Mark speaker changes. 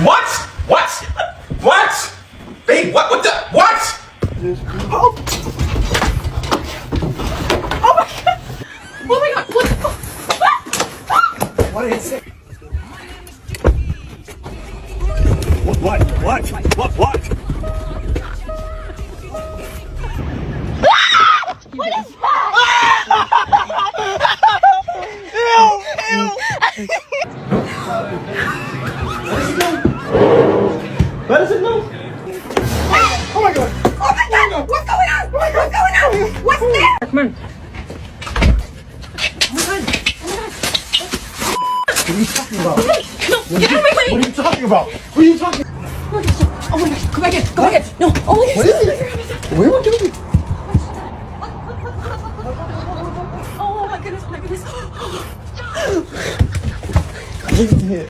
Speaker 1: What? What? What? Babe, what the? What?
Speaker 2: Oh. Oh my god! Oh my god! What the fuck?
Speaker 1: What is it?
Speaker 3: What?
Speaker 2: What is
Speaker 1: Where does it go?
Speaker 2: Oh my god! Oh my god! What's going on? What's going on? What's there?
Speaker 4: Raqman.
Speaker 1: What are you talking about?
Speaker 2: No! Get out of my way!
Speaker 1: What are you talking about? What are you talking about?
Speaker 2: Oh my gosh! Come back in! Come back in! No! Oh my gosh!
Speaker 1: What is it? What are you doing?
Speaker 2: Oh my goodness! Oh my goodness!
Speaker 1: What is it?